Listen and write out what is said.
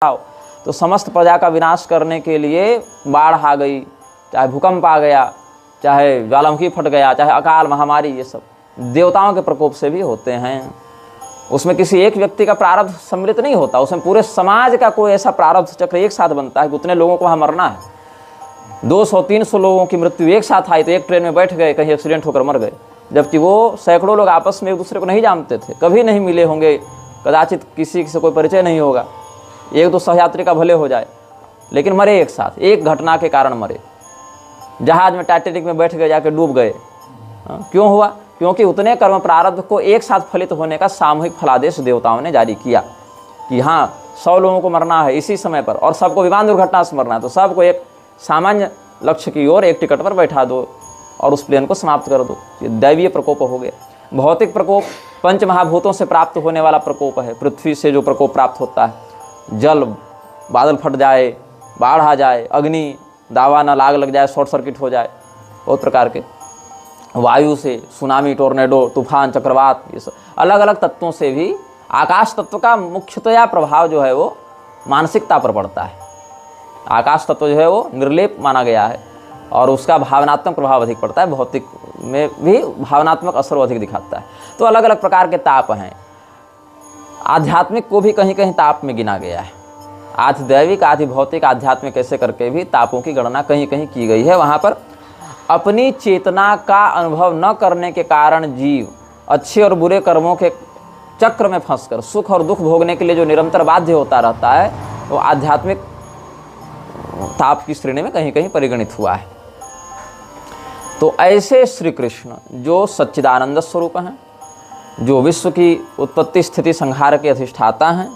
तो समस्त प्रजा का विनाश करने के लिए बाढ़ आ गई, चाहे भूकंप आ गया, चाहे ज्वालामुखी फट गया, चाहे अकाल महामारी, ये सब देवताओं के प्रकोप से भी होते हैं। उसमें किसी एक व्यक्ति का प्रारब्ध सम्मिलित नहीं होता, उसमें पूरे समाज का कोई ऐसा प्रारब्ध चक्र एक साथ बनता है कि उतने लोगों को वहाँ मरना है। 200-300 लोगों की मृत्यु एक साथ आई तो एक ट्रेन में बैठ गए, कहीं एक्सीडेंट होकर मर गए, जबकि वो सैकड़ों लोग आपस में एक दूसरे को नहीं जानते थे, कभी नहीं मिले होंगे, कदाचित किसी से कोई परिचय नहीं होगा, एक दो सहयात्री का भले हो जाए, लेकिन मरे एक साथ, एक घटना के कारण मरे। जहाज में टाइटैनिक में बैठ गए, जाके डूब गए। क्यों हुआ? क्योंकि उतने कर्म प्रारब्ध को एक साथ फलित होने का सामूहिक फलादेश देवताओं ने जारी किया कि हाँ 100 लोगों को मरना है इसी समय पर, और सबको विमान दुर्घटना से मरना है, तो सबको एक सामान्य लक्ष्य की ओर एक टिकट पर बैठा दो और उस प्लेन को समाप्त कर दो। ये दैवीय प्रकोप हो गया। भौतिक प्रकोप पंच महाभूतों से प्राप्त होने वाला प्रकोप है। पृथ्वी से जो प्रकोप प्राप्त होता है, जल, बादल फट जाए, बाढ़ आ जाए, अग्नि, दावा न लाग लग जाए, शॉर्ट सर्किट हो जाए, बहुत प्रकार के। वायु से सुनामी, टोर्नेडो, तूफान, चक्रवात, ये सब अलग अलग तत्वों से भी आकाश तत्व का मुख्यतया प्रभाव जो है वो मानसिकता पर पड़ता है। आकाश तत्व जो है वो निर्लेप माना गया है और उसका भावनात्मक प्रभाव अधिक पड़ता है। भौतिक में भी भावनात्मक असर अधिक दिखाता है। तो अलग अलग प्रकार के ताप हैं। आध्यात्मिक को भी कहीं कहीं ताप में गिना गया है। आधि दैविक, आधि भौतिक, आध्यात्मिक ऐसे करके भी तापों की गणना कहीं कहीं की गई है। वहाँ पर अपनी चेतना का अनुभव न करने के कारण जीव अच्छे और बुरे कर्मों के चक्र में फंसकर सुख और दुख भोगने के लिए जो निरंतर बाध्य होता रहता है, वो आध्यात्मिक ताप की श्रेणी में कहीं कहीं परिगणित हुआ है। तो ऐसे श्री कृष्ण जो सच्चिदानंद स्वरूप हैं, जो विश्व की उत्पत्ति स्थिति संहार के अधिष्ठाता हैं,